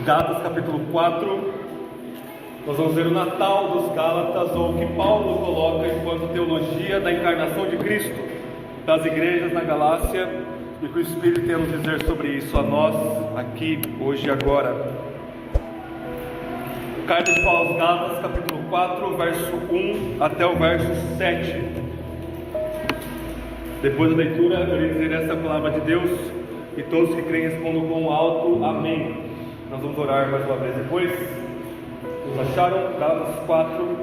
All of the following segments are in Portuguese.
Gálatas capítulo 4, nós vamos ver o Natal dos Gálatas, ou o que Paulo coloca enquanto teologia da encarnação de Cristo das igrejas na Galácia, e que o Espírito tem a nos dizer sobre isso a nós, aqui, hoje e agora. Carta de Paulo aos Gálatas, capítulo 4, verso 1 até o verso 7. Depois da leitura, eu irei dizer essa palavra de Deus, e todos que creem respondam com um alto amém. Nós vamos orar mais uma vez depois. Vocês acharam? Gálatas 4,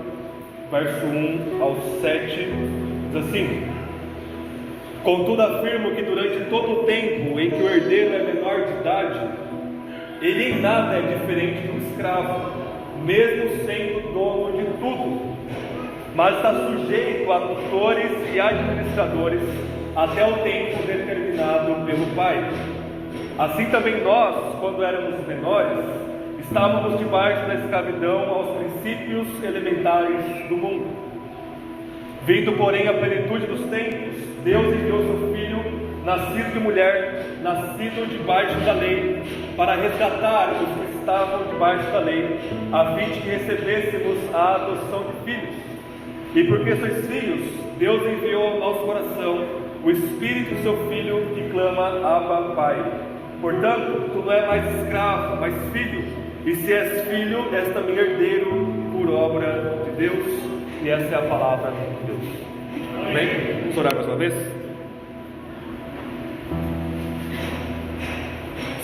verso 1 ao 7, diz assim: Contudo afirmo que durante todo o tempo em que o herdeiro é menor de idade, ele em nada é diferente do escravo, mesmo sendo dono de tudo, mas está sujeito a tutores e administradores até o tempo determinado pelo Pai. Assim também nós, quando éramos menores, estávamos debaixo da escravidão aos princípios elementares do mundo. Vindo, porém, a plenitude dos tempos, Deus enviou seu Filho, nascido de mulher, nascido debaixo da lei, para resgatar os que estavam debaixo da lei, a fim de que recebêssemos a adoção de filhos. E porque sois filhos, Deus enviou ao nosso coração o Espírito do seu Filho, que clama: Abba, Pai. Portanto, tu não és mais escravo, mas filho, e se és filho, és também herdeiro por obra de Deus. E essa é a palavra de Deus. Amém? Vamos orar mais uma vez?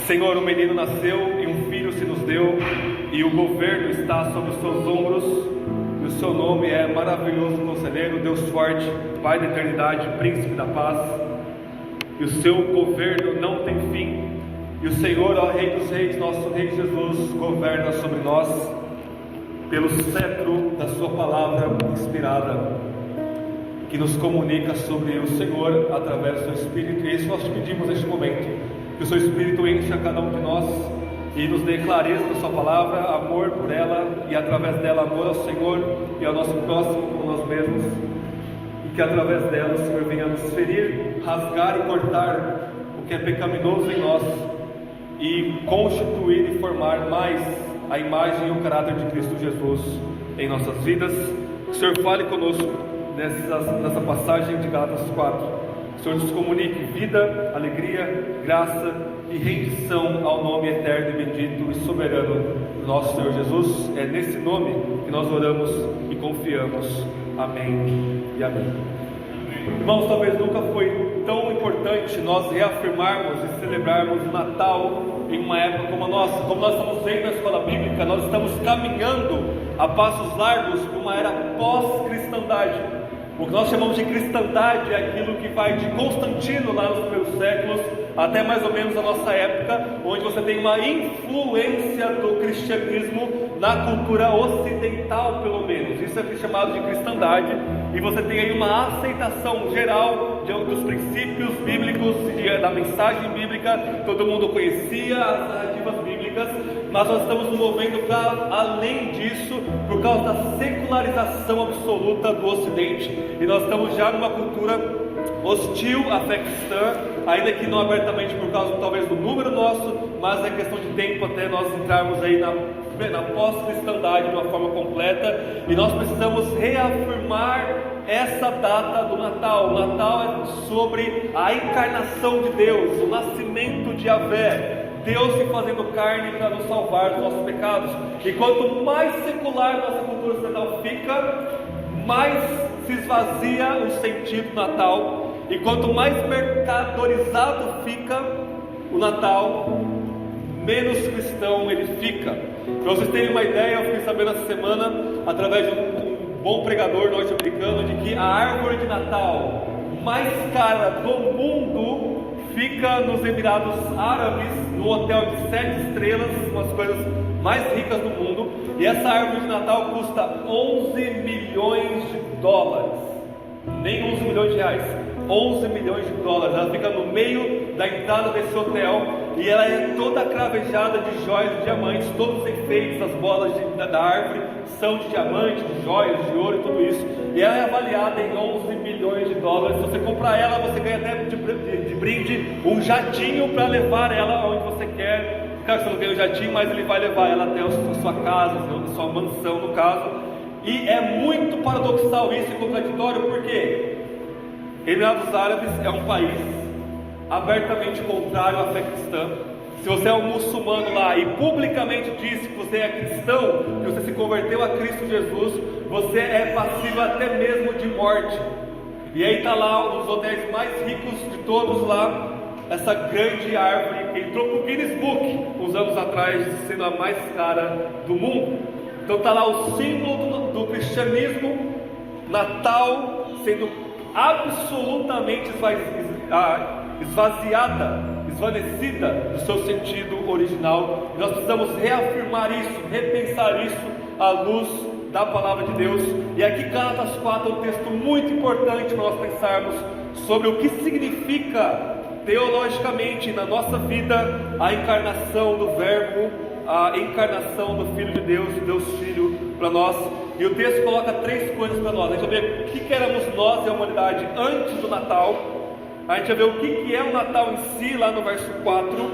Senhor, um menino nasceu e um filho se nos deu, e o governo está sobre os seus ombros, e o seu nome é Maravilhoso Conselheiro, Deus Forte, Pai da Eternidade, Príncipe da Paz, e o seu governo não tem fim. E o Senhor, ó Rei dos Reis, nosso Rei Jesus, governa sobre nós pelo cetro da sua palavra inspirada, que nos comunica sobre o Senhor através do seu Espírito. E isso nós te pedimos neste momento, que o seu Espírito encha cada um de nós e nos dê clareza da sua palavra, amor por ela, e através dela amor ao Senhor e ao nosso próximo como nós mesmos, e que através dela o Senhor venha nos ferir, rasgar e cortar o que é pecaminoso em nós, e constituir e formar mais a imagem e o caráter de Cristo Jesus em nossas vidas. Que o Senhor fale conosco nessa passagem de Gálatas 4. Que o Senhor nos comunique vida, alegria, graça e rendição ao nome eterno e bendito e soberano do nosso Senhor Jesus. É nesse nome que nós oramos e confiamos. Amém e amém. Irmãos, talvez nunca foi tão importante nós reafirmarmos e celebrarmos o Natal em uma época como a nossa. Como nós estamos vendo na escola bíblica, nós estamos caminhando a passos largos para uma era pós-cristandade. O que nós chamamos de cristandade é aquilo que vai de Constantino lá nos primeiros séculos até mais ou menos a nossa época, onde você tem uma influência do cristianismo na cultura ocidental, pelo menos. Isso é chamado de cristandade, e você tem aí uma aceitação geral dos princípios bíblicos, da mensagem bíblica. Todo mundo conhecia as narrativas bíblicas, mas nós estamos nos movendo para além disso, por causa da secularização absoluta do Ocidente, e nós estamos já numa cultura hostil à fé cristã, ainda que não abertamente por causa talvez do número nosso, mas é questão de tempo até nós entrarmos aí na pós-cristandade de uma forma completa. E nós precisamos reafirmar essa data do Natal. O Natal é sobre a encarnação de Deus, o nascimento de Yahvé, Deus se fazendo carne para nos salvar dos nossos pecados. E quanto mais secular nossa cultura ocidental fica, mais se esvazia o sentido do Natal, e quanto mais mercadorizado fica o Natal, menos cristão ele fica. Para vocês terem uma ideia, eu fiquei sabendo essa semana, através de um bom pregador norte-americano, de que a árvore de Natal mais cara do mundo fica nos Emirados Árabes, no hotel de 7 estrelas, umas coisas mais ricas do mundo, e essa árvore de Natal custa 11 milhões de dólares, nem 11 milhões de reais, 11 milhões de dólares. Ela fica no meio da entrada desse hotel, e ela é toda cravejada de joias de diamantes. Todos os enfeites, as bolas da árvore são de diamante, de joias, de ouro e tudo isso, e ela é avaliada em 11 milhões de dólares. Se você comprar ela, você ganha até de brinde um jatinho para levar ela aonde você quer Claro que você não ganha um jatinho, mas ele vai levar ela até a sua casa, a sua mansão, no caso. E é muito paradoxal isso e contraditório, porque Emirados Árabes é um país abertamente contrário à fé cristã. Se você é um muçulmano lá e publicamente diz que você é cristão, que você se converteu a Cristo Jesus, você é passível até mesmo de morte. E aí está lá um dos hotéis mais ricos de todos lá, essa grande árvore que entrou para o Guinness Book uns anos atrás, sendo a mais cara do mundo. Então está lá o símbolo do cristianismo, Natal, sendo absolutamente esvanecida do seu sentido original. E nós precisamos reafirmar isso, repensar isso à luz da palavra de Deus. E aqui Gálatas 4 é um texto muito importante para nós pensarmos sobre o que significa teologicamente na nossa vida a encarnação do Verbo, a encarnação do Filho de Deus, Deus Filho para nós. E o texto coloca 3 coisas para nós. A gente vai ver o que éramos nós e a humanidade antes do Natal. A gente vai ver o que é o Natal em si, lá no verso 4.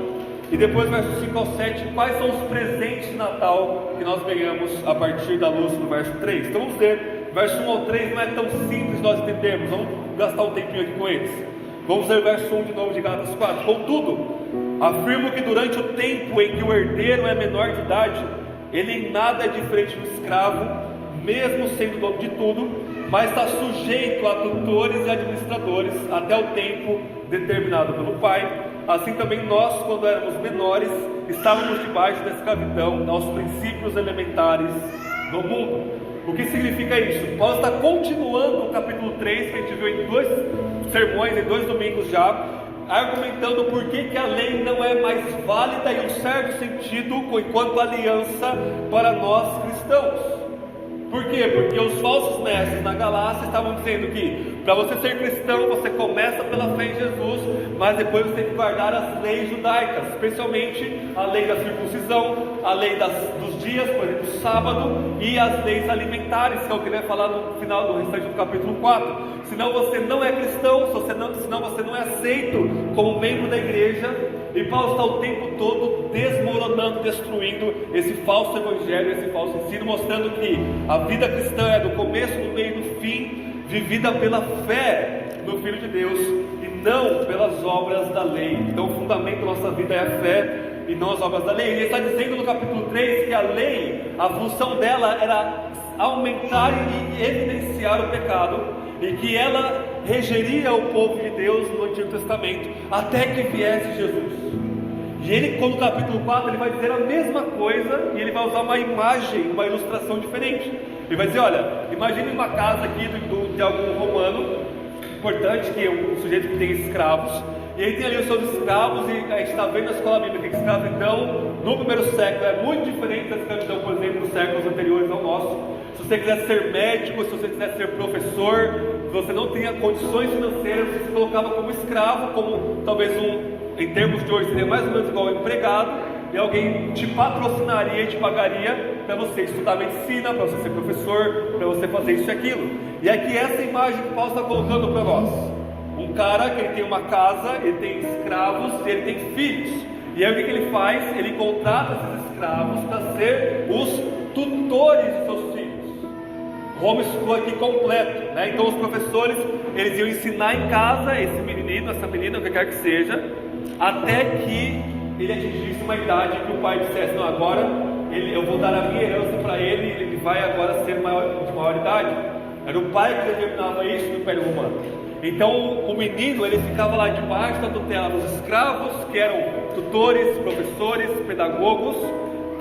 E depois, versos 5 ao 7, quais são os presentes de Natal que nós ganhamos a partir da luz do verso 3. Então vamos ver, verso 1 ao 3 não é tão simples nós entendermos. Vamos gastar um tempinho aqui com eles. Vamos ler o verso 1 de novo de Gálatas 4. Contudo, afirmo que durante o tempo em que o herdeiro é menor de idade, ele em nada é diferente do escravo, mesmo sendo dono de tudo, mas está sujeito a tutores e administradores até o tempo determinado pelo pai. Assim também nós, quando éramos menores, estávamos debaixo da escravidão aos princípios elementares do mundo. O que significa isso? Paulo está continuando o capítulo 3, que a gente viu em 2 sermões, em 2 domingos já, argumentando por que a lei não é mais válida em um certo sentido enquanto aliança para nós cristãos. Por quê? Porque os falsos mestres na Galácia estavam dizendo que para você ser cristão, você começa pela fé em Jesus, mas depois você tem que guardar as leis judaicas, especialmente a lei da circuncisão, a lei dos dias, por exemplo, o sábado, e as leis alimentares, que é o que ele vai falar no final do restante do capítulo 4. Senão você não é cristão, senão você não é aceito como membro da igreja. E Paulo está o tempo todo desmoronando, destruindo esse falso evangelho, esse falso ensino, mostrando que a vida cristã é do começo, do meio e do fim, vivida pela fé no Filho de Deus e não pelas obras da lei. Então o fundamento da nossa vida é a fé e não as obras da lei. Ele está dizendo no capítulo 3 que a lei, a função dela era aumentar e evidenciar o pecado, e que ela regeria o povo de Deus no Antigo Testamento até que viesse Jesus. E ele, no capítulo 4, ele vai dizer a mesma coisa, e ele vai usar uma imagem, uma ilustração diferente. Ele vai dizer: olha, imagine uma casa aqui de algum romano importante, que é um sujeito que tem escravos, e ele tem ali os seus escravos, e a gente está vendo na escola bíblica que escravidão no primeiro século é muito diferente da escravidão, por exemplo, nos séculos anteriores ao nosso. Se você quiser ser médico, se você quiser ser professor, se você não tinha condições financeiras, você se colocava como escravo, como talvez em termos de hoje seria mais ou menos igual empregado, e alguém te patrocinaria e te pagaria para você estudar medicina, para você ser professor, para você fazer isso e aquilo. E aqui essa imagem que Paulo está colocando para nós: um cara que ele tem uma casa, ele tem escravos e ele tem filhos. E aí o que ele faz? Ele contrata esses escravos para ser os tutores de seus filhos. Homeschool aqui completo, né? Então os professores, eles iam ensinar em casa esse menino, essa menina, o que quer que seja, até que ele atingisse uma idade que o pai dissesse: não, agora eu vou dar a minha herança para ele, ele vai agora ser de maior idade. Era o pai que determinava isso no Império Romano. Então o menino, ele ficava lá debaixo da tutela dos escravos, que eram tutores, professores, pedagogos,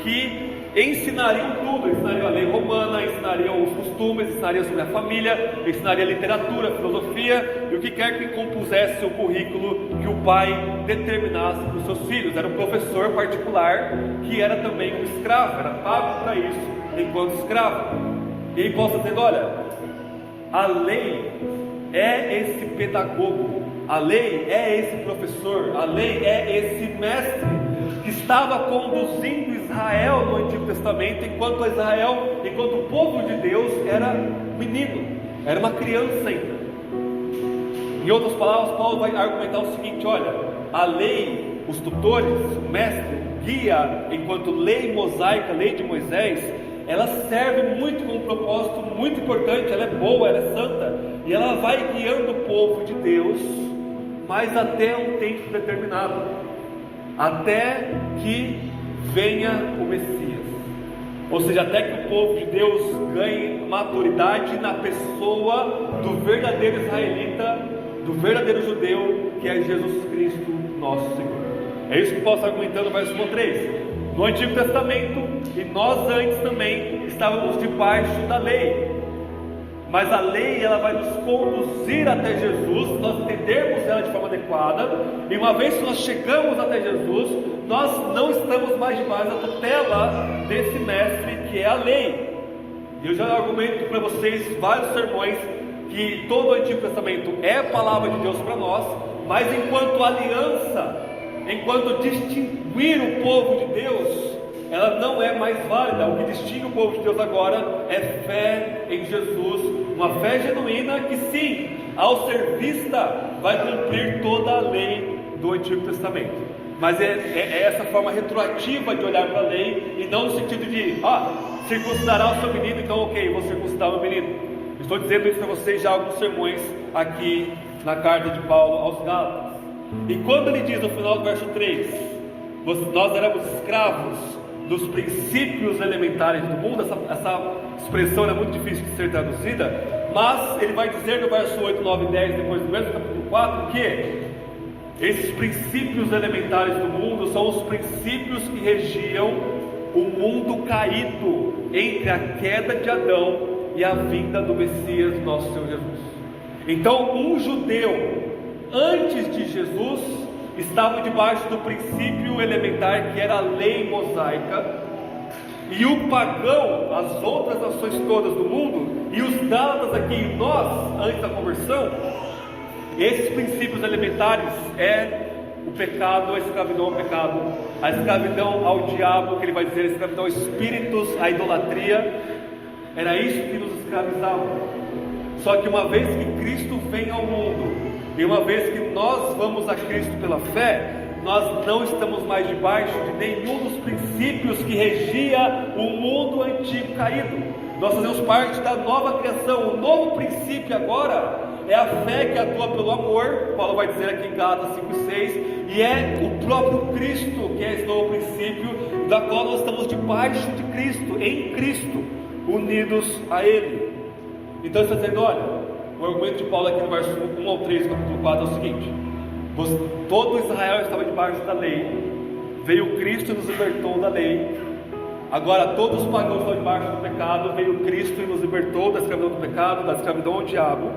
que ensinariam tudo, ensinariam a lei romana, ensinariam os costumes, ensinariam sobre a família, ensinariam literatura, filosofia e o que quer que compusesse o currículo que o pai determinasse para os seus filhos. Era um professor particular que era também um escravo, era pago para isso enquanto escravo. E aí Paulo está dizendo: olha, a lei é esse pedagogo, a lei é esse professor, a lei é esse mestre que estava conduzindo Israel no Antigo Testamento, enquanto o povo de Deus era menino, era uma criança ainda. Em outras palavras, Paulo vai argumentar o seguinte: olha, a lei, os tutores, o mestre guia, enquanto lei mosaica, lei de Moisés, ela serve muito com um propósito muito importante, ela é boa, ela é santa, e ela vai guiando o povo de Deus, mas até um tempo determinado, até que venha o Messias, ou seja, até que o povo de Deus ganhe maturidade na pessoa do verdadeiro israelita, do verdadeiro judeu, que é Jesus Cristo, nosso Senhor. É isso que Paulo está argumentando no verso 1 a 3. No Antigo Testamento, e nós antes também estávamos debaixo da lei, mas a lei ela vai nos conduzir até Jesus, se nós entendermos ela de forma adequada, e uma vez que nós chegamos até Jesus, nós não estamos mais debaixo da tutela desse mestre que é a lei. E eu já argumento para vocês vários sermões que todo o Antigo Testamento é a palavra de Deus para nós, mas enquanto aliança, enquanto distinguir o povo de Deus, ela não é mais válida. O que distingue o povo de Deus agora é fé em Jesus, uma fé genuína que sim, ao ser vista, vai cumprir toda a lei do Antigo Testamento. Mas é essa forma retroativa de olhar para a lei, e não no sentido de, circuncidará o seu menino, então ok, vou circuncidar o meu menino. Estou dizendo isso para vocês já há alguns sermões aqui na carta de Paulo aos Gálatas. E quando ele diz no final do verso 3, nós éramos escravos dos princípios elementares do mundo, essa expressão é muito difícil de ser traduzida, mas ele vai dizer no verso 8, 9 e 10, depois do mesmo capítulo 4, que esses princípios elementares do mundo são os princípios que regiam o mundo caído entre a queda de Adão e a vinda do Messias, nosso Senhor Jesus. Então, um judeu antes de Jesus estava debaixo do princípio elementar que era a lei mosaica, e o pagão, as outras nações todas do mundo, e os gálatas aqui, nós, antes da conversão, esses princípios elementares é o pecado, a escravidão ao pecado, a escravidão ao diabo, que ele vai dizer, a escravidão aos espíritos, a idolatria. Era isso que nos escravizava. Só que uma vez que Cristo vem ao mundo, e uma vez que nós vamos a Cristo pela fé, nós não estamos mais debaixo de nenhum dos princípios que regia o mundo antigo caído. Nós fazemos parte da nova criação. O novo princípio agora é a fé que atua pelo amor, Paulo vai dizer aqui em Gálatas 5:6, e é o próprio Cristo que é esse novo princípio, da qual nós estamos debaixo de Cristo, em Cristo, unidos a Ele. Então ele está dizendo, olha, o argumento de Paulo aqui no verso 1 ao 3, capítulo 4 é o seguinte: todo Israel estava debaixo da lei, veio Cristo e nos libertou da lei. Agora todos os pagãos estão debaixo do pecado, veio Cristo e nos libertou da escravidão do pecado, da escravidão ao diabo.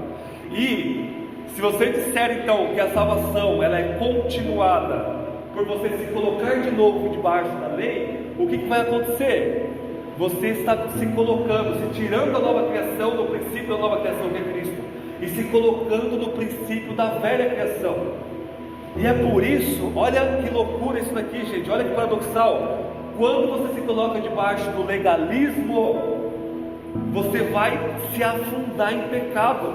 E se você disser então que a salvação ela é continuada por você se colocar de novo debaixo da lei, o que vai acontecer? Você está se colocando, se tirando da nova criação, do princípio da nova criação que é Cristo, e se colocando no princípio da velha criação. E é por isso, olha que loucura isso daqui, gente, olha que paradoxal. Quando você se coloca debaixo do legalismo, você vai se afundar em pecado.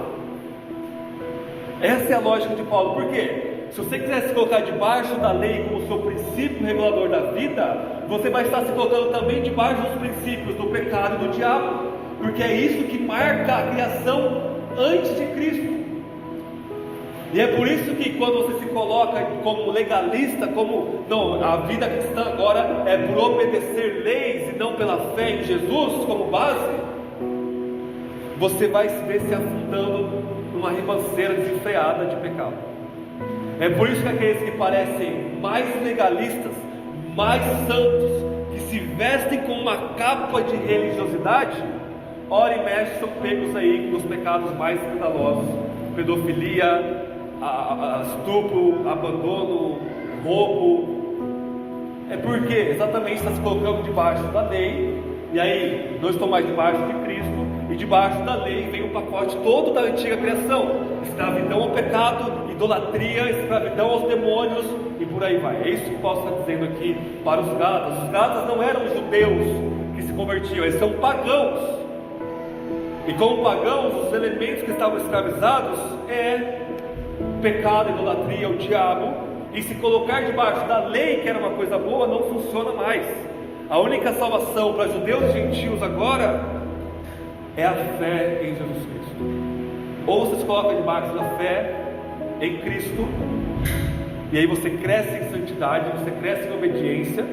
Essa é a lógica de Paulo. Por quê? Se você quiser se colocar debaixo da lei como seu princípio regulador da vida, você vai estar se colocando também debaixo dos princípios do pecado e do diabo, porque é isso que marca a criação antes de Cristo. E é por isso que quando você se coloca como legalista, como não, a vida cristã agora é por obedecer leis e não pela fé em Jesus como base, você vai se ver se afundando numa ribanceira desenfreada de pecado. É por isso que aqueles que parecem mais legalistas, mais santos, que se vestem com uma capa de religiosidade, ora e mexe são pegos aí nos pecados mais escandalosos: pedofilia, estupro, abandono, roubo. É porque exatamente está se colocando debaixo da lei, e aí não estou mais debaixo de Cristo, e debaixo da lei vem o pacote todo da antiga criação: escravidão ao pecado, idolatria, escravidão aos demônios, e por aí vai. É isso que Paulo está dizendo aqui para os Gálatas. Os Gálatas não eram judeus que se convertiam, eles são pagãos, e como pagãos, os elementos que estavam escravizados é o pecado, a idolatria, o diabo, e se colocar debaixo da lei, que era uma coisa boa, não funciona mais. A única salvação para judeus e gentios agora é a fé em Jesus Cristo. Ou você se coloca debaixo da fé em Cristo, e aí você cresce em santidade, você cresce em obediência,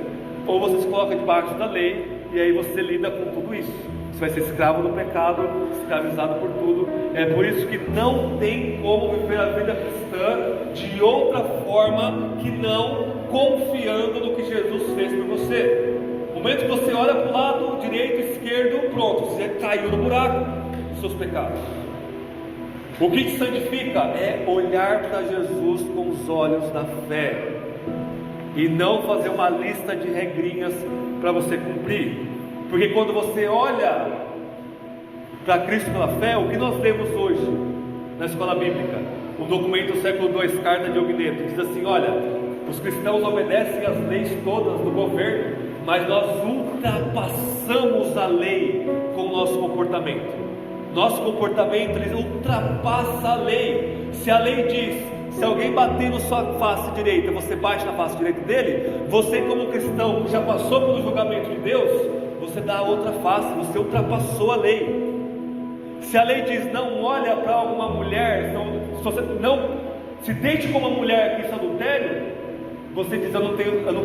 ou você se coloca debaixo da lei, e aí você lida com tudo isso. Você vai ser escravo do pecado, escravizado por tudo. É por isso que não tem como viver a vida cristã de outra forma que não confiando no que Jesus fez por você. No momento que você olha para o lado direito e esquerdo, pronto, você caiu no buraco dos seus pecados. O que te santifica é olhar para Jesus com os olhos da fé e não fazer uma lista de regrinhas para você cumprir. Porque quando você olha para Cristo pela fé, o que nós lemos hoje na escola bíblica, o documento do século II, Carta de Ogneto, diz assim: olha, os cristãos obedecem às leis todas do governo, mas nós ultrapassamos a lei com o nosso comportamento. Nosso comportamento ele ultrapassa a lei. Se a lei diz, se alguém bater na sua face direita, você bate na face direita dele, você como cristão que já passou pelo julgamento de Deus, você dá a outra face, você ultrapassou a lei. Se a lei diz, não olha para uma mulher, se você não se deite com uma mulher que isso é adultério, você diz, eu não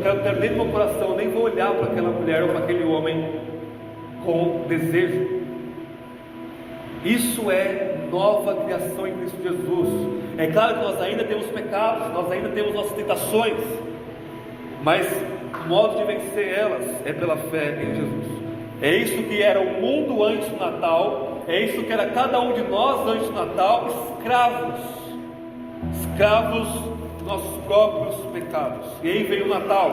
quero ter dentro do meu coração, nem vou olhar para aquela mulher ou para aquele homem com desejo. Isso é nova criação em Cristo Jesus. É claro que nós ainda temos pecados, nós ainda temos nossas tentações, mas o modo de vencer elas é pela fé em Jesus. É isso que era o mundo antes do Natal, é isso que era cada um de nós antes do Natal, escravos dos nossos próprios pecados. E aí veio o Natal.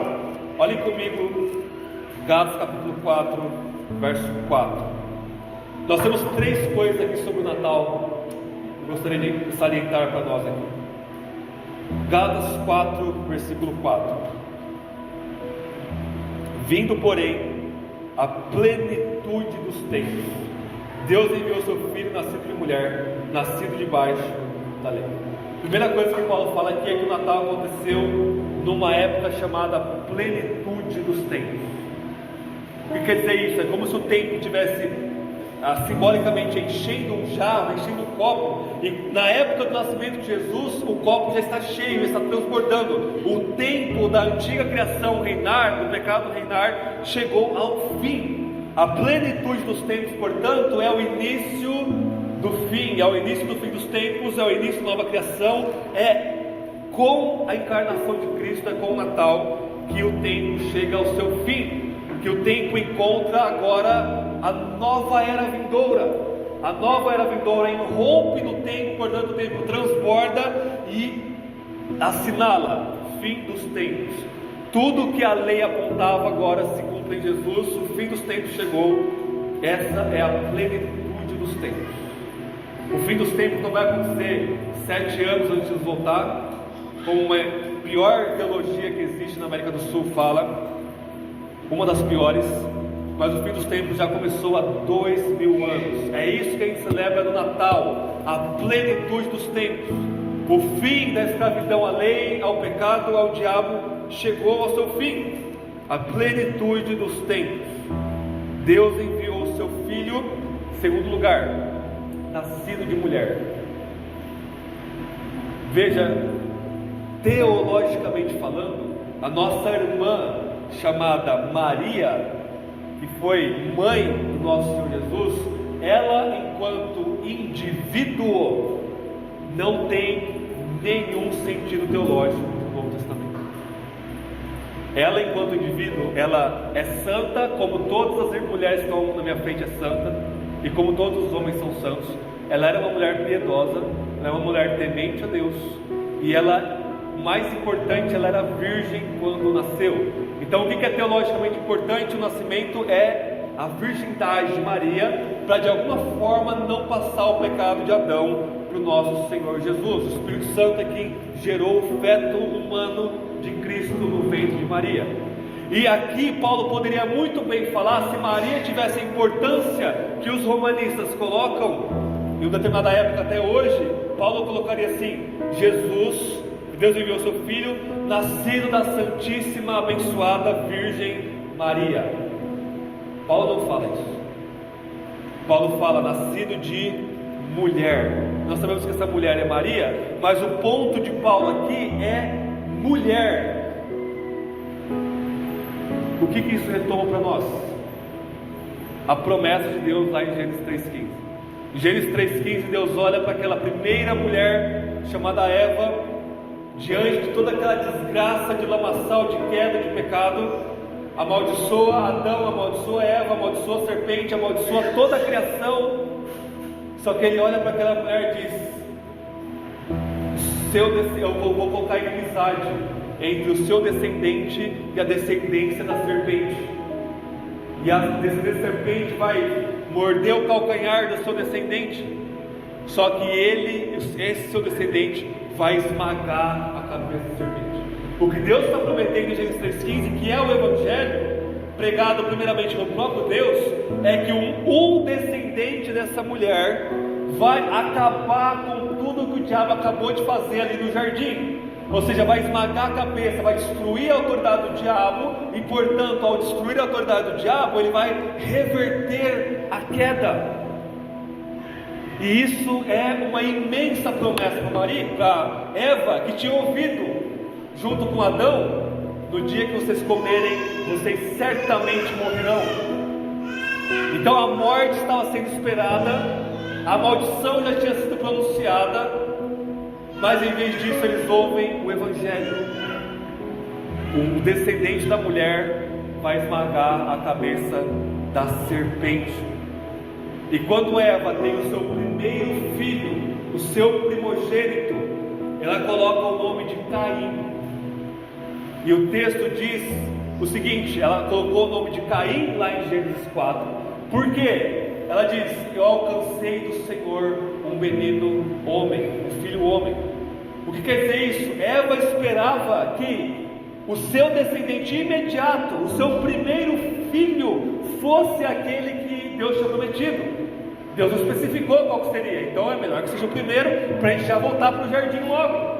Olhem comigo, Gálatas capítulo 4, verso 4. Nós temos 3 coisas aqui sobre o Natal que eu gostaria de salientar para nós aqui. Gálatas 4, versículo 4. Vindo, porém, a plenitude dos tempos, Deus enviou seu Filho, nascido de mulher, nascido debaixo da lei. Primeira coisa que Paulo fala aqui é que o Natal aconteceu numa época chamada plenitude dos tempos. O que quer dizer isso? É como se o tempo tivesse simbolicamente enchendo um jarro, enchendo um copo, e na época do nascimento de Jesus, o copo já está cheio, está transbordando. O tempo da antiga criação reinar, do pecado reinar, chegou ao fim. A plenitude dos tempos, portanto, é o início do fim, é o início do fim dos tempos, é o início da nova criação. É com a encarnação de Cristo, é com o Natal, que o tempo chega ao seu fim, que o tempo encontra agora a nova era vindoura. A nova era vindoura irrompe no tempo, portanto o tempo transborda e assinala o fim dos tempos. Tudo que a lei apontava agora se cumpre em Jesus. O fim dos tempos chegou. Essa é a plenitude dos tempos. O fim dos tempos não vai acontecer 7 anos antes de voltar, como uma pior teologia que existe na América do Sul fala, uma das piores. Mas o fim dos tempos já começou há 2000 anos. É isso que a gente celebra no Natal, a plenitude dos tempos. O fim da escravidão à lei, ao pecado, ao diabo chegou ao seu fim. A plenitude dos tempos. Deus enviou o seu Filho, em segundo lugar, nascido de mulher. Veja, teologicamente falando, a nossa irmã chamada Maria, que foi mãe do nosso Senhor Jesus, ela, enquanto indivíduo, não tem nenhum sentido teológico no Novo Testamento. Ela, enquanto indivíduo, ela é santa, como todas as mulheres que estão na minha frente é santa, e como todos os homens são santos. Ela era uma mulher piedosa, ela é uma mulher temente a Deus, e ela, o mais importante, ela era virgem quando nasceu. Então o que é teologicamente importante? O nascimento é a virgindade de Maria, para de alguma forma não passar o pecado de Adão para o nosso Senhor Jesus. O Espírito Santo é quem gerou o feto humano de Cristo no ventre de Maria. E aqui Paulo poderia muito bem falar, se Maria tivesse a importância que os romanistas colocam em uma determinada época até hoje, Paulo colocaria assim: Jesus, Deus enviou seu Filho, nascido da Santíssima Abençoada Virgem Maria. Paulo não fala isso. Paulo fala nascido de mulher. Nós sabemos que essa mulher é Maria, mas o ponto de Paulo aqui é mulher. O que isso retoma para nós? A promessa de Deus lá em Gênesis 3,15. Em Gênesis 3,15, Deus olha para aquela primeira mulher chamada Eva, diante de toda aquela desgraça de lamaçal, de queda, de pecado, amaldiçoa Adão, amaldiçoa Eva, amaldiçoa a serpente, amaldiçoa toda a criação. Só que ele olha para aquela mulher e diz: eu vou colocar inimizade entre o seu descendente e a descendência da serpente, e a descendência da serpente vai morder o calcanhar do seu descendente. Só que esse seu descendente vai esmagar a cabeça da serpente. O que Deus está prometendo em Gênesis 3,15, que é o Evangelho pregado primeiramente no próprio Deus, é que um descendente dessa mulher vai acabar com tudo que o diabo acabou de fazer ali no jardim. Ou seja, vai esmagar a cabeça, vai destruir a autoridade do diabo, e portanto, ao destruir a autoridade do diabo, ele vai reverter a queda. E isso é uma imensa promessa para Eva, que tinha ouvido junto com Adão: no dia que vocês comerem, vocês certamente morrerão. Então a morte estava sendo esperada, a maldição já tinha sido pronunciada, mas em vez disso eles ouvem o Evangelho. O descendente da mulher vai esmagar a cabeça da serpente. E quando Eva tem o seu primeiro filho, o seu primogênito, ela coloca o nome de Caim. E o texto diz o seguinte: ela colocou o nome de Caim lá em Gênesis 4. Por quê? Ela diz: eu alcancei do Senhor um menino homem, um filho homem. O que quer dizer isso? Eva esperava que o seu descendente imediato, o seu primeiro filho, fosse aquele que Deus tinha prometido. Deus não especificou qual que seria, então é melhor que seja o primeiro, para a gente já voltar para o jardim logo.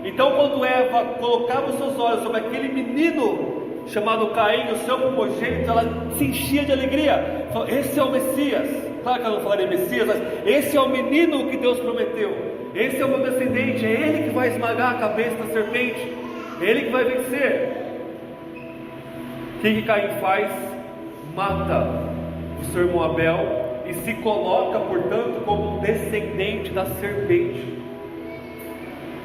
Então, quando Eva colocava os seus olhos sobre aquele menino chamado Caim, o seu primogênito, ela se enchia de alegria. Falou: esse é o Messias. Claro que ela não falaria Messias, mas esse é o menino que Deus prometeu. Esse é o meu descendente, é ele que vai esmagar a cabeça da serpente, é ele que vai vencer. O que Caim faz? Mata o seu irmão Abel e se coloca, portanto, como um descendente da serpente.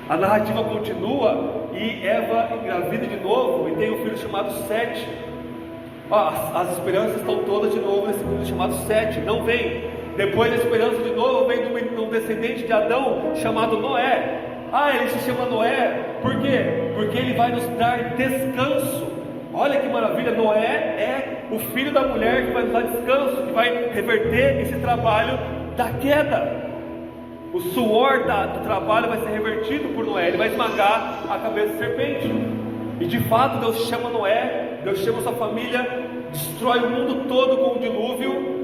A narrativa continua e Eva engravida de novo e tem um filho chamado Sete. As esperanças estão todas de novo nesse filho chamado Sete. Não vem. Depois a esperança de novo vem de um descendente de Adão chamado Noé. Ele se chama Noé. Por quê? Porque ele vai nos dar descanso. Olha que maravilha. Noé é o filho da mulher que vai nos dar descanso, que vai reverter esse trabalho da queda. O suor do trabalho vai ser revertido por Noé. Ele vai esmagar a cabeça da serpente. E de fato Deus chama Noé, Deus chama sua família, destrói o mundo todo com o dilúvio.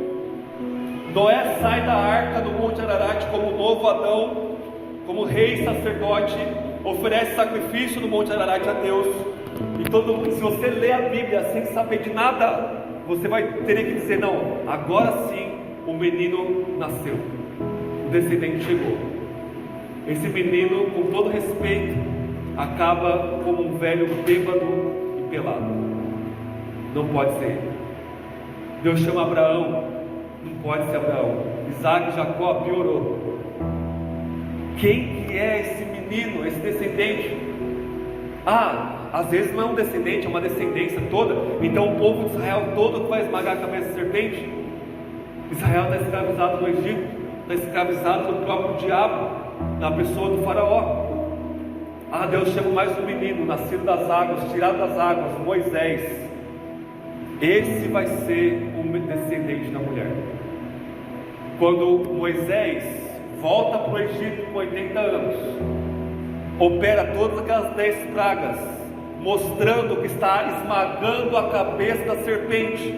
Noé sai da arca do Monte Ararat como novo Adão, como rei sacerdote, oferece sacrifício no Monte Ararat a Deus. E todo mundo, se você lê a Bíblia sem saber de nada, você vai ter que dizer: não, agora sim o menino nasceu, o descendente chegou. Esse menino, com todo respeito, acaba como um velho bêbado e pelado. Não pode ser ele. Deus chama Abraão, não pode ser Abraão. Isaac e Jacó, piorou. Quem que é esse menino, esse descendente? Às vezes não é um descendente, é uma descendência toda. Então o povo de Israel todo que vai esmagar a cabeça da serpente. Israel está escravizado no Egito, está escravizado pelo próprio diabo, na pessoa do faraó. Deus chama mais um menino, nascido das águas, tirado das águas, Moisés. Esse vai ser um descendente da mulher. Quando Moisés volta para o Egito com 80 anos, opera todas aquelas 10 pragas, mostrando que está esmagando a cabeça da serpente.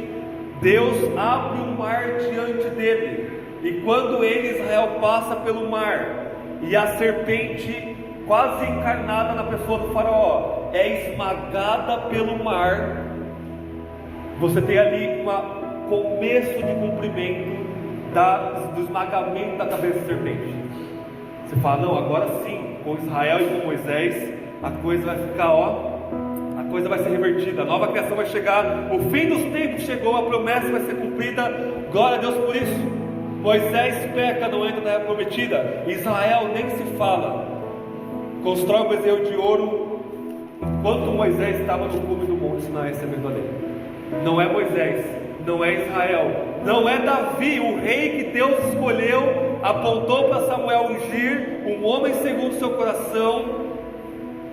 Deus abre o mar diante dele, e quando ele, Israel, passa pelo mar, e a serpente quase encarnada na pessoa do faraó, é esmagada pelo mar. Você tem ali um começo de cumprimento do esmagamento da cabeça da serpente. Você fala, não, agora sim, com Israel e com Moisés, a coisa vai ficar, a coisa vai ser revertida, a nova criação vai chegar, o fim dos tempos chegou, a promessa vai ser cumprida, glória a Deus por isso. Moisés peca, não entra na terra prometida, Israel nem se fala, constrói um bezerro de ouro, enquanto Moisés estava no cume do monte Sinai recebendo a lei. Não é Moisés, não é Israel, não é Davi, o rei que Deus escolheu, apontou para Samuel ungir, um homem segundo o seu coração,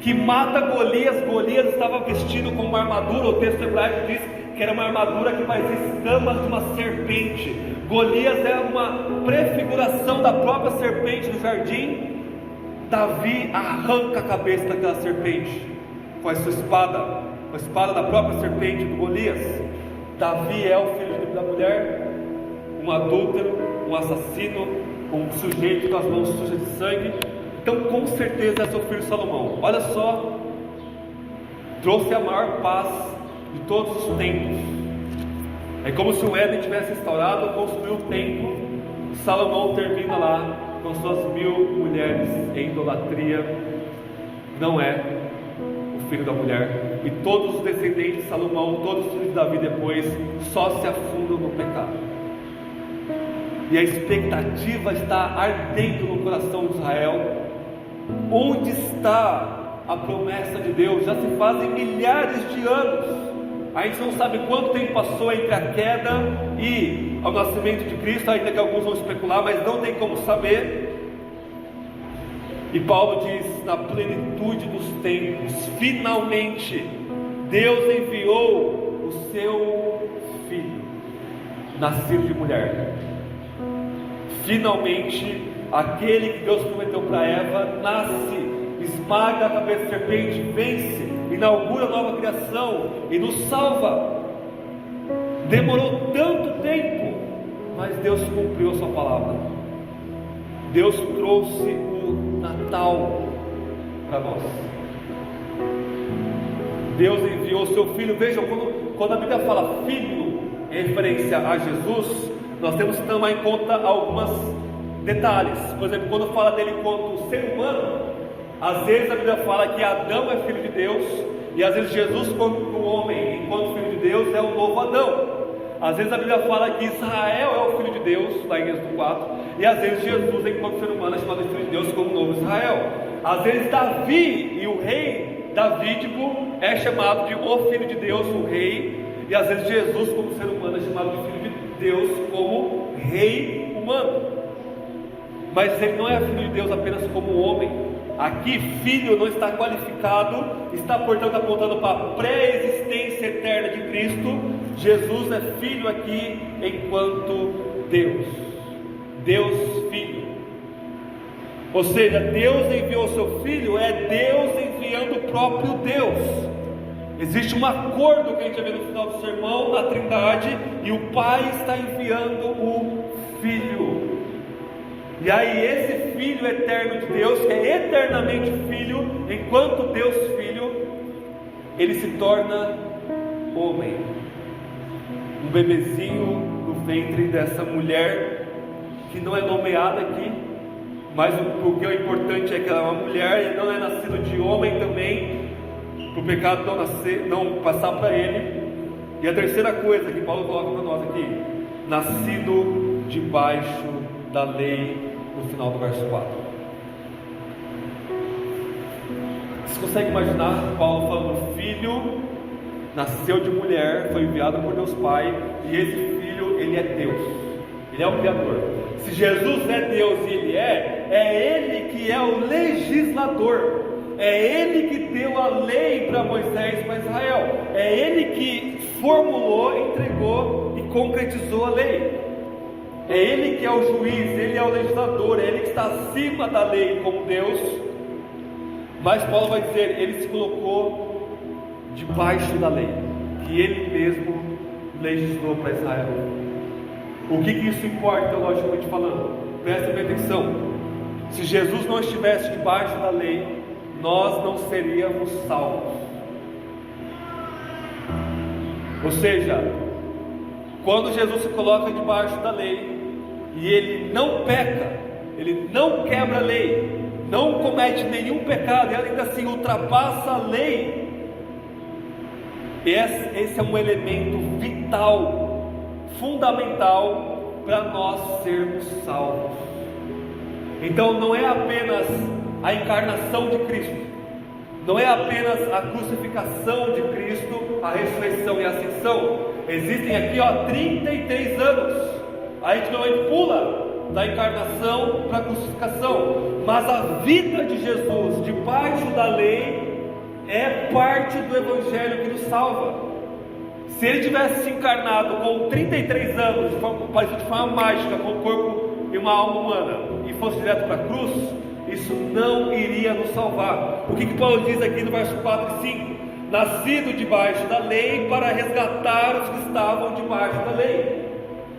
que mata Golias. Golias estava vestido com uma armadura, o texto hebraico diz que era uma armadura que parecia escamas de uma serpente. Golias era uma prefiguração da própria serpente no jardim. Davi arranca a cabeça daquela serpente com a sua espada, com a espada da própria serpente do Golias. Davi é o filho da mulher, um adúltero, um assassino, um sujeito com as mãos sujas de sangue. Então com certeza é seu filho Salomão. Olha só, trouxe a maior paz de todos os tempos. É como se o Éden tivesse restaurado, construiu o templo. Salomão termina lá com suas 1000 mulheres em idolatria. Não é o filho da mulher. E todos os descendentes de Salomão, todos os filhos de Davi depois, só se afundam no pecado. E a expectativa está ardendo no coração de Israel. Onde está a promessa de Deus? Já se fazem milhares de anos. A gente não sabe quanto tempo passou entre a queda e ao nascimento de Cristo, ainda que alguns vão especular, mas não tem como saber. E Paulo diz, na plenitude dos tempos, finalmente Deus enviou o seu filho, nascido de mulher. Finalmente, aquele que Deus prometeu para Eva nasce, esmaga a cabeça da serpente, vence, inaugura a nova criação e nos salva. Demorou tanto tempo, mas Deus cumpriu a sua palavra. Deus trouxe o Natal para nós. Deus enviou o seu filho. Vejam, quando a Bíblia fala filho em referência a Jesus, nós temos que tomar em conta alguns detalhes. Por exemplo, quando fala dele enquanto ser humano, às vezes a Bíblia fala que Adão é filho de Deus, e às vezes Jesus, como homem, enquanto filho de Deus, é o novo Adão. Às vezes a Bíblia fala que Israel é o filho de Deus, lá em Êxodo 4, e às vezes Jesus, enquanto ser humano, é chamado de filho de Deus como novo Israel. Às vezes Davi e o rei davídico é chamado de o filho de Deus, o rei, e às vezes Jesus, como ser humano, é chamado de filho de Deus como rei humano. Mas ele não é filho de Deus apenas como homem. Aqui filho não está qualificado, está portanto apontando para a pré-existência eterna de Cristo. Jesus é filho aqui enquanto Deus, Deus filho. Ou seja, Deus enviou o seu filho, é Deus enviando o próprio Deus. Existe um acordo que a gente vai ver no final do sermão, na Trindade, e o Pai está enviando o Filho. E aí esse Filho eterno de Deus, que é eternamente Filho, enquanto Deus Filho, ele se torna homem, um bebezinho no ventre dessa mulher, que não é nomeada aqui, mas o que é importante é que ela é uma mulher, e não é nascido de homem também, para o pecado não passar para ele. E a terceira coisa que Paulo coloca para nós aqui, nascido debaixo da lei, no final do verso 4. Você consegue imaginar Paulo falando: filho nasceu de mulher, foi enviado por Deus Pai, e esse filho, ele é Deus, ele é o Criador. Se Jesus é Deus e ele é ele que é o legislador, é ele que deu a lei para Moisés e para Israel, é ele que formulou, entregou e concretizou a lei. É ele que é o juiz, ele é o legislador, é ele que está acima da lei como Deus. Mas Paulo vai dizer, ele se colocou debaixo da lei, que ele mesmo legislou para Israel. O que isso importa, teologicamente falando? Presta bem atenção. Se Jesus não estivesse debaixo da lei, nós não seríamos salvos. Ou seja, quando Jesus se coloca debaixo da lei e ele não peca, ele não quebra a lei, não comete nenhum pecado e ainda assim ultrapassa a lei, esse é um elemento vital, fundamental para nós sermos salvos. Então não é apenas a encarnação de Cristo, não é apenas a crucificação de Cristo, a ressurreição e a ascensão. Existem aqui 33 anos. A gente não pula da encarnação para a crucificação, mas a vida de Jesus debaixo da lei é parte do Evangelho que nos salva. Se ele tivesse se encarnado com 33 anos, parecido de forma mágica, com o corpo e uma alma humana, e fosse direto para a cruz, isso não iria nos salvar. O que Paulo diz aqui no verso 4 e 5? Nascido debaixo da lei para resgatar os que estavam debaixo da lei.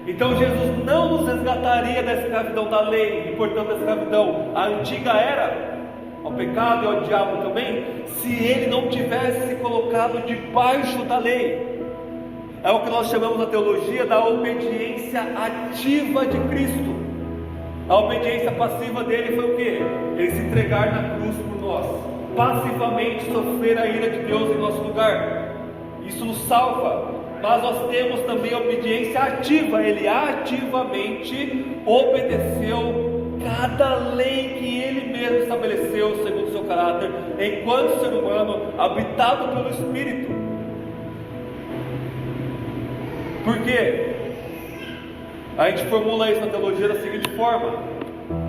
Então Jesus não nos resgataria da escravidão da lei, e portanto da escravidão à antiga era, ao pecado e ao diabo também, se ele não tivesse se colocado debaixo da lei. É o que nós chamamos na teologia da obediência ativa de Cristo. A obediência passiva dele foi o quê? Ele se entregar na cruz por nós, passivamente sofrer a ira de Deus em nosso lugar. Isso nos salva. Mas nós temos também a obediência ativa. Ele ativamente obedeceu cada lei que ele mesmo estabeleceu segundo o seu caráter, enquanto ser humano habitado pelo Espírito. Por quê? A gente formula isso na teologia da seguinte forma: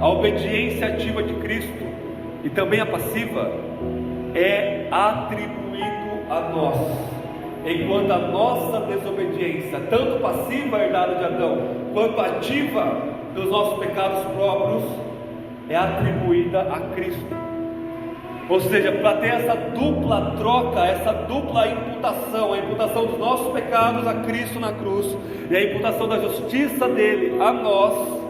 a obediência ativa de Cristo e também a passiva é atribuído a nós, enquanto a nossa desobediência, tanto passiva herdada de Adão, quanto ativa dos nossos pecados próprios, é atribuída a Cristo. Ou seja, para ter essa dupla troca, essa dupla imputação, a imputação dos nossos pecados a Cristo na cruz e a imputação da justiça dele a nós,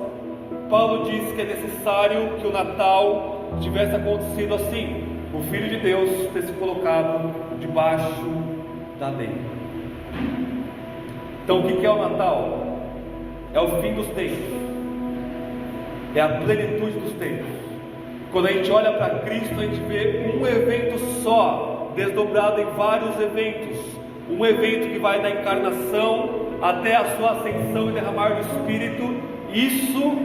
Paulo diz que é necessário que o Natal tivesse acontecido assim: o Filho de Deus ter se colocado debaixo da lei. Então o que é o Natal? É o fim dos tempos, é a plenitude dos tempos. Quando a gente olha para Cristo, a gente vê um evento só, desdobrado em vários eventos. Um evento que vai da encarnação até a sua ascensão e derramar do Espírito. Isso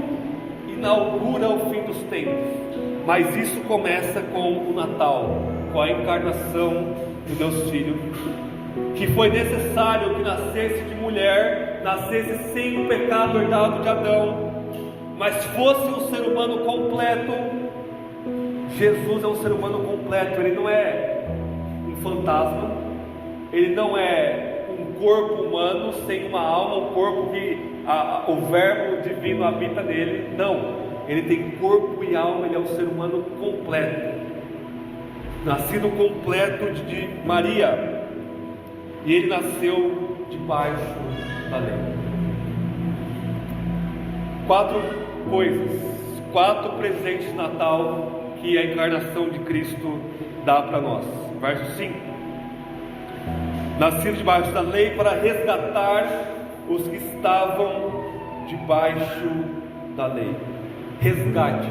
inaugura o fim dos tempos. Mas isso começa com o Natal, com a encarnação do Deus Filho, que foi necessário que nascesse de mulher, nascesse sem o pecado herdado de Adão, mas fosse um ser humano completo. Jesus é um ser humano completo. Ele não é um fantasma, ele não é um corpo humano sem uma alma, um corpo que o verbo divino habita nele. Não, ele tem corpo e alma, ele é um ser humano completo, nascido completo de Maria, e ele nasceu debaixo da lei. 4 coisas, 4 presentes de Natal que a encarnação de Cristo dá para nós. Verso 5: nascido debaixo da lei para resgatar os que estavam debaixo da lei. Resgate.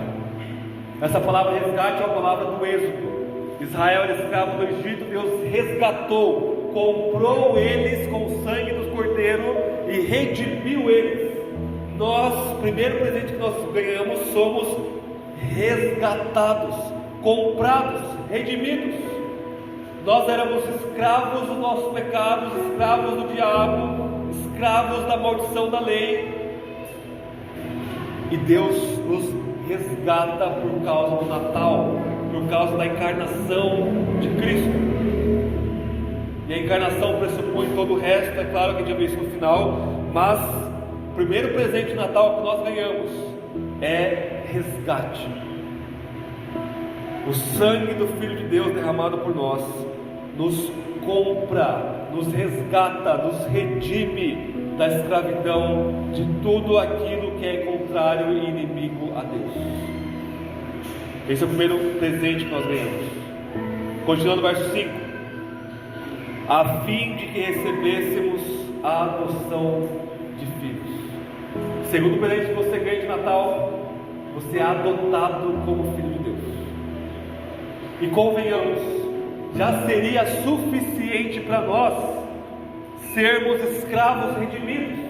Essa palavra resgate é a palavra do Êxodo. Israel era escravo do Egito, Deus resgatou, comprou eles com o sangue do cordeiro e redimiu eles. Nós, o primeiro presente que nós ganhamos, somos resgatados, comprados, redimidos. Nós éramos escravos dos nossos pecados, escravos do diabo, escravos da maldição da lei, e Deus nos resgata por causa do Natal, por causa da encarnação de Cristo. E a encarnação pressupõe todo o resto, é claro que a gente já viu isso no final, mas o primeiro presente de Natal que nós ganhamos é resgate. O sangue do Filho de Deus derramado por nós nos compra, nos resgata, nos redime da escravidão de tudo aquilo que é contrário e inimigo a Deus. Esse é o primeiro presente que nós ganhamos. Continuando o verso 5: a fim de que recebêssemos a adoção de filhos. Segundo presente que você ganha de Natal, você é adotado como filho de Deus. E convenhamos, já seria suficiente para nós sermos escravos redimidos,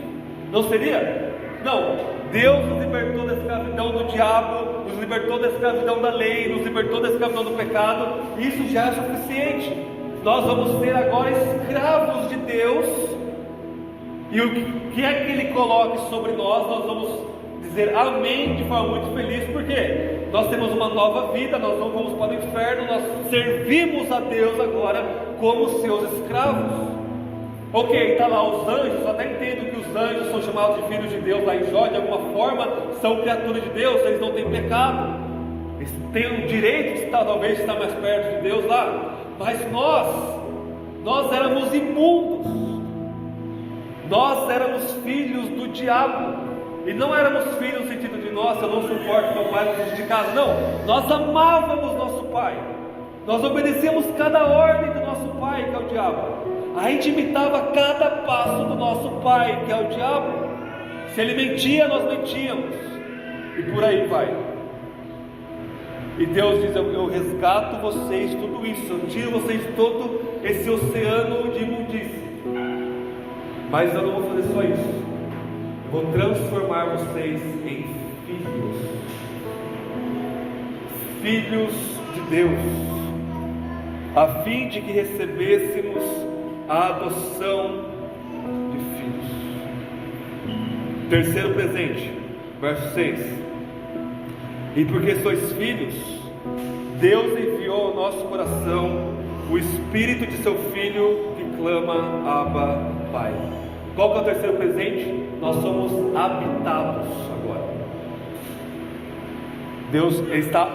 não seria? Não, Deus nos libertou da escravidão do diabo, nos libertou da escravidão da lei, nos libertou da escravidão do pecado. Isso já é suficiente. Nós vamos ser agora escravos de Deus, e o que é que Ele coloque sobre nós vamos dizer amém de forma muito feliz, porque nós temos uma nova vida, nós não vamos para o inferno, nós servimos a Deus agora como seus escravos. Ok, está lá os anjos, eu até entendo que os anjos são chamados de filhos de Deus lá em Jó, de alguma forma são criaturas de Deus, eles não têm pecado, eles têm o direito de talvez estar mais perto de Deus lá, mas nós éramos imundos, nós éramos filhos do diabo. E não éramos filhos no sentido de, nossa, eu não suporto meu pai dentro de casa. Não, nós amávamos nosso pai, nós obedecíamos cada ordem do nosso pai, que é o diabo. A gente imitava cada passo do nosso pai, que é o diabo. Se ele mentia, nós mentíamos, e por aí vai. E Deus diz: eu resgato vocês tudo isso, eu tiro vocês de todo esse oceano de imundície, mas eu não vou fazer só isso, vou transformar vocês em filhos de Deus, a fim de que recebêssemos a adoção de filhos. Terceiro presente, verso 6: e porque sois filhos, Deus enviou ao nosso coração o Espírito de seu Filho, que clama: Abba, Pai. Qual que é o terceiro presente? Nós somos habitados agora.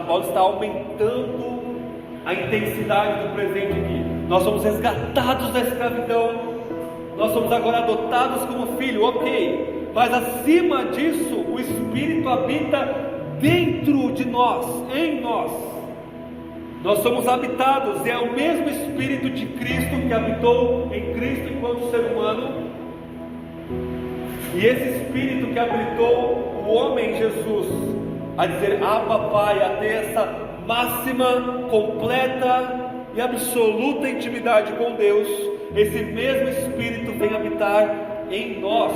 Paulo está aumentando a intensidade do presente aqui. Nós somos resgatados da escravidão, nós somos agora adotados como filho, ok, mas acima disso, o Espírito habita dentro de nós, em nós. Nós somos habitados, é o mesmo Espírito de Cristo que habitou em Cristo enquanto ser humano. E esse Espírito que habilitou o homem Jesus a dizer Abba, Pai, a ter essa máxima, completa e absoluta intimidade com Deus, esse mesmo Espírito vem habitar em nós,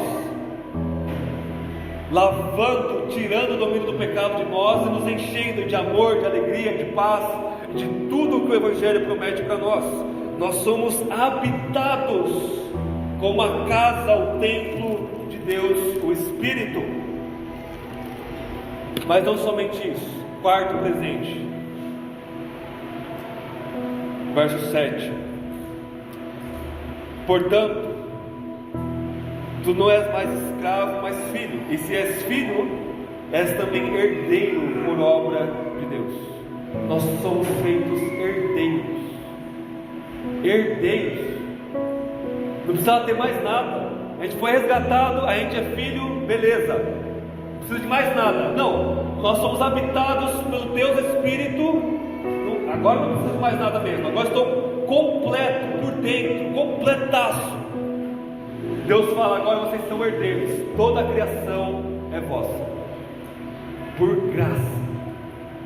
lavando, tirando o domínio do pecado de nós e nos enchendo de amor, de alegria, de paz, de tudo que o Evangelho promete para nós. Nós somos habitados como a casa, o templo de Deus, o Espírito. Mas não somente isso. Quarto presente, verso 7: portanto, tu não és mais escravo, mas filho, e se és filho, és também herdeiro por obra de Deus. Nós somos feitos herdeiros. Não precisava ter mais nada. A gente foi resgatado, a gente é filho, beleza, não precisa de mais nada. Não, nós somos habitados pelo Deus Espírito. Agora não preciso de mais nada mesmo, agora estou completo por dentro, completaço. Deus fala: agora vocês são herdeiros, toda a criação é vossa, por graça,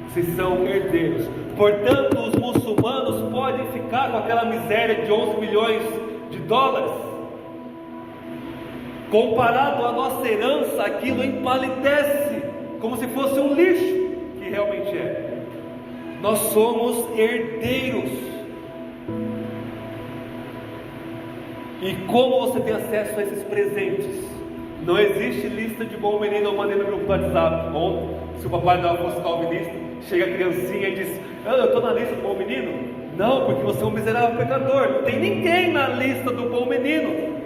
vocês são herdeiros. Portanto, os muçulmanos podem ficar com aquela miséria de 11 milhões de dólares. Comparado à nossa herança, aquilo empalidece, como se fosse um lixo, que realmente é. Nós somos herdeiros. E como você tem acesso a esses presentes? Não existe lista de bom menino ou maneiro no grupo do WhatsApp. Ontem, se o papai não fosse calvinista, chega a criancinha e diz: eu estou na lista do bom menino. Não, porque você é um miserável pecador. Não tem ninguém na lista do bom menino.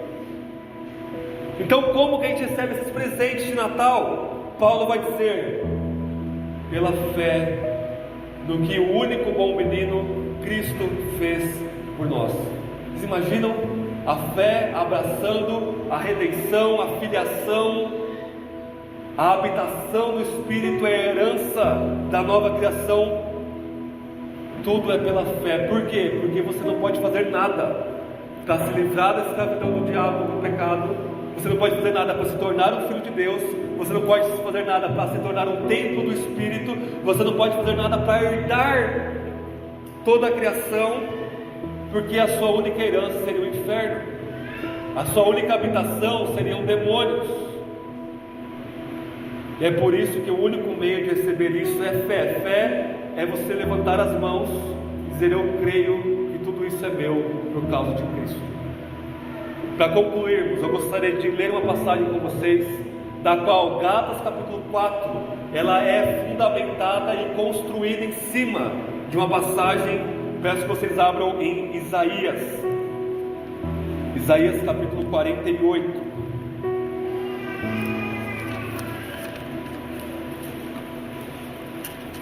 Então como que a gente recebe esses presentes de Natal? Paulo vai dizer: pela fé no que o único bom menino, Cristo, fez por nós. Vocês imaginam a fé abraçando a redenção, a filiação, a habitação do Espírito, é a herança da nova criação. Tudo é pela fé. Por quê? Porque você não pode fazer nada para se livrar da escravidão do diabo, do pecado. Você não pode fazer nada para se tornar um filho de Deus. Você não pode fazer nada para se tornar um templo do Espírito. Você não pode fazer nada para herdar toda a criação, porque a sua única herança seria o inferno. A sua única habitação seriam demônios. E é por isso que o único meio de receber isso é fé. Fé é você levantar as mãos e dizer: eu creio que tudo isso é meu por causa de Cristo. Para concluirmos, eu gostaria de ler uma passagem com vocês, da qual Gálatas capítulo 4, ela é fundamentada e construída em cima de uma passagem. Peço que vocês abram em Isaías capítulo 48.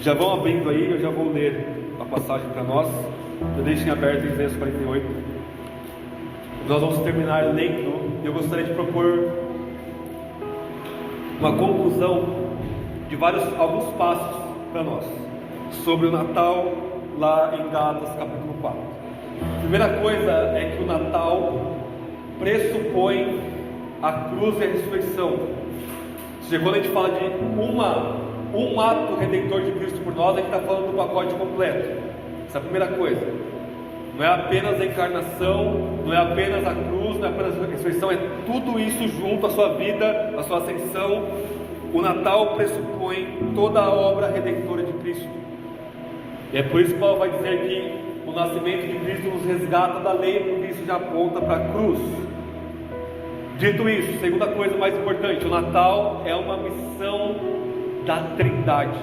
Já vão abrindo aí, eu já vou ler a passagem para nós. Eu deixem aberto em Isaías 48. Nós vamos terminar lendo. Eu gostaria de propor uma conclusão de alguns passos para nós sobre o Natal lá em Gálatas capítulo 4. A primeira coisa é que o Natal pressupõe a cruz e a ressurreição. Ou seja, quando a gente fala de um ato redentor de Cristo por nós, a gente está falando do pacote completo. Essa é a primeira coisa. Não é apenas a encarnação, não é apenas a cruz, não é apenas a ressurreição, é tudo isso junto, a sua vida, a sua ascensão. O Natal pressupõe toda a obra redentora de Cristo. E é por isso que Paulo vai dizer que o nascimento de Cristo nos resgata da lei, porque isso já aponta para a cruz. Dito isso, segunda coisa mais importante, o Natal é uma missão da Trindade,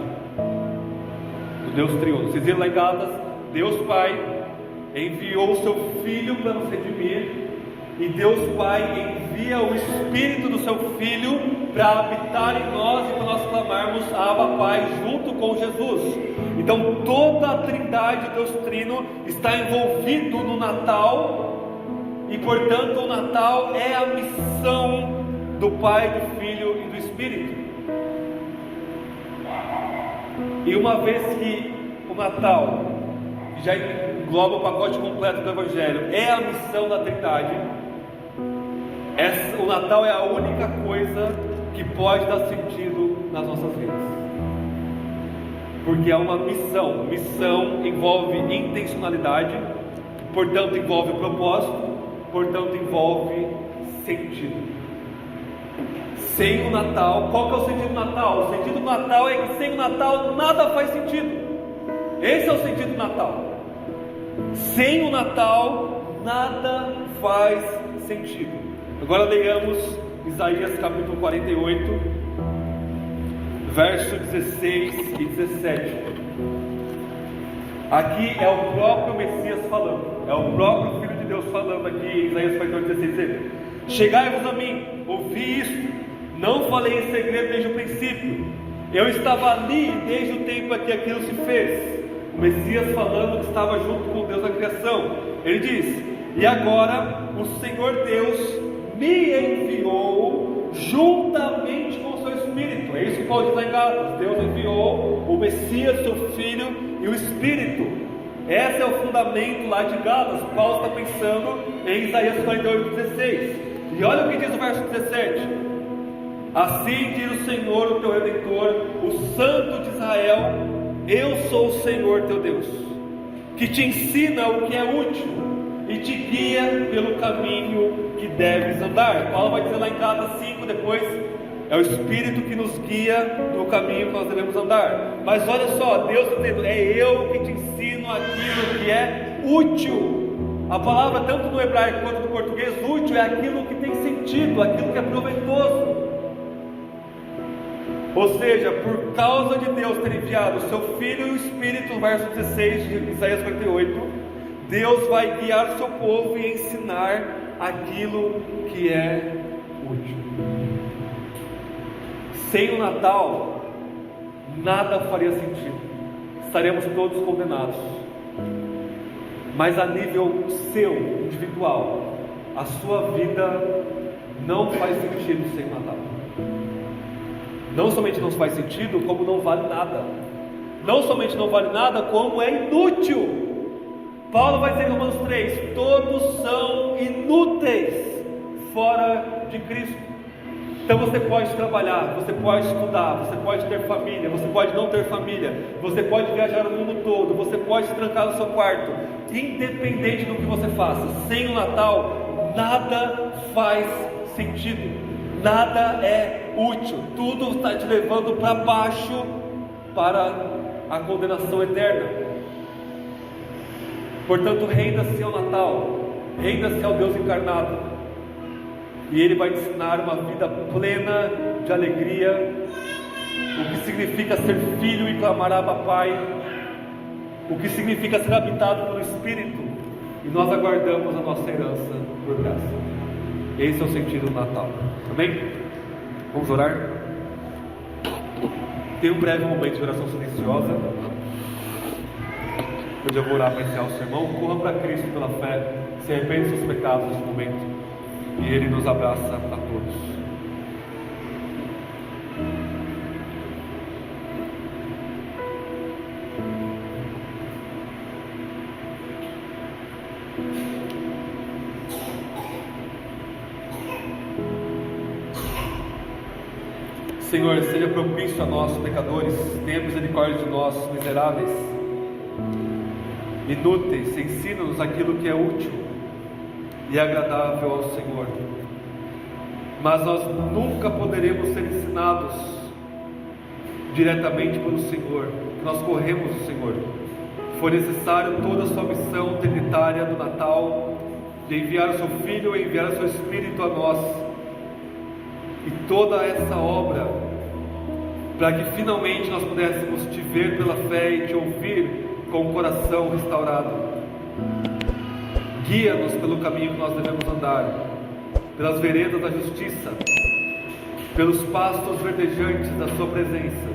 do Deus triuno. Vocês viram lá em Gálatas, Deus Pai enviou o seu Filho para nos redimir, e Deus Pai envia o Espírito do seu Filho para habitar em nós e para nós clamarmos Abba Pai junto com Jesus. Então toda a Trindade, Deus Trino, está envolvido no Natal, e portanto o Natal é a missão do Pai, do Filho e do Espírito. E uma vez que o Natal já engloba o pacote completo do Evangelho, é a missão da Trindade, o Natal é a única coisa que pode dar sentido nas nossas vidas, porque é uma missão. Missão envolve intencionalidade, portanto envolve propósito, portanto envolve sentido. Sem o Natal, qual que é o sentido do Natal? O sentido do Natal é que sem o Natal nada faz sentido. Esse é o sentido do Natal. Sem o Natal nada faz sentido. Agora leiamos Isaías capítulo 48, verso 16 e 17. Aqui é o próprio Messias falando, é o próprio Filho de Deus falando aqui em Isaías 48, 16, dizendo: chegai-vos a mim, ouvi isto, não falei em segredo desde o princípio, eu estava ali desde o tempo em que aquilo se fez. O Messias falando que estava junto com Deus na criação. Ele diz: e agora o Senhor Deus me enviou juntamente com o seu Espírito. É isso que Paulo diz lá em Gálatas. Deus enviou o Messias, seu Filho e o Espírito. Esse é o fundamento lá de Gálatas. Paulo está pensando em Isaías 48, 16. E olha o que diz o verso 17: assim diz o Senhor, o teu Redentor, o Santo de Israel: eu sou o Senhor teu Deus, que te ensina o que é útil e te guia pelo caminho que deves andar. Paulo vai dizer lá em Gálatas 5 depois: é o Espírito que nos guia no caminho que nós devemos andar. Mas olha só, Deus está dizendo: é eu que te ensino aquilo que é útil. A palavra, tanto no hebraico quanto no português, útil é aquilo que tem sentido, aquilo que é proveitoso. Ou seja, por causa de Deus ter enviado o seu Filho e o Espírito, verso 16 de Isaías 48, Deus vai guiar o seu povo e ensinar aquilo que é útil. Sem o Natal, nada faria sentido, estaremos todos condenados. Mas a nível seu, individual, a sua vida não faz sentido sem o Natal. Não somente não faz sentido, como não vale nada. Não somente não vale nada, como é inútil. Paulo vai dizer em Romanos 3: todos são inúteis fora de Cristo. Então você pode trabalhar, você pode estudar, você pode ter família, você pode não ter família, você pode viajar o mundo todo, você pode se trancar no seu quarto, independente do que você faça. Sem o Natal, nada faz sentido, nada é útil, tudo está te levando para baixo, para a condenação eterna. Portanto, renda-se ao Natal, renda-se ao Deus encarnado, e Ele vai te ensinar uma vida plena de alegria, o que significa ser filho e clamar Abba Pai, o que significa ser habitado pelo Espírito, e nós aguardamos a nossa herança por graça. Esse é o sentido do Natal. Amém? Vamos orar? Tem um breve momento de oração silenciosa, onde eu vou orar para encerrar o sermão. Corra para Cristo pela fé, se arrependa dos seus pecados nesse momento, e Ele nos abraça a todos. Senhor, seja propício a nós, pecadores, tenha misericórdia de nós, miseráveis, inúteis. Ensina-nos aquilo que é útil e agradável ao Senhor, mas nós nunca poderemos ser ensinados diretamente pelo Senhor, nós corremos do Senhor. Foi necessário toda a sua missão trinitária do Natal, de enviar o seu Filho e enviar o seu Espírito a nós, e toda essa obra, para que finalmente nós pudéssemos te ver pela fé e te ouvir com o coração restaurado. Guia-nos pelo caminho que nós devemos andar, pelas veredas da justiça, pelos pastos verdejantes da sua presença.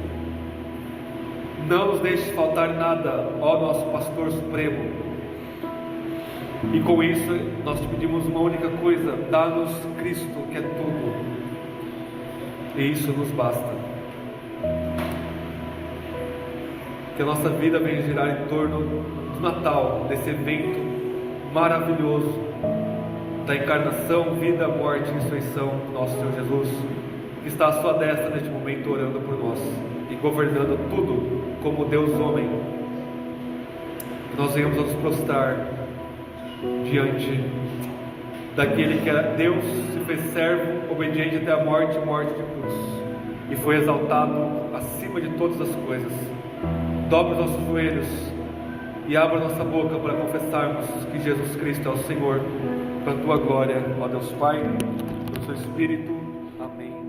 Não nos deixes faltar nada, ó nosso pastor supremo. E com isso nós te pedimos uma única coisa: dá-nos Cristo, que é tudo, e isso nos basta. Que a nossa vida venha girar em torno do Natal, desse evento maravilhoso da encarnação, vida, morte e ressurreição do nosso Senhor Jesus, que está à sua destra neste momento, orando por nós e governando tudo como Deus homem. Que nós venhamos a nos prostrar diante daquele que era Deus, se fez servo, obediente até a morte, morte de cruz, e foi exaltado acima de todas as coisas. Dobre os nossos joelhos e abra nossa boca para confessarmos que Jesus Cristo é o Senhor, para a tua glória, ó Deus Pai, pelo seu Espírito. Amém.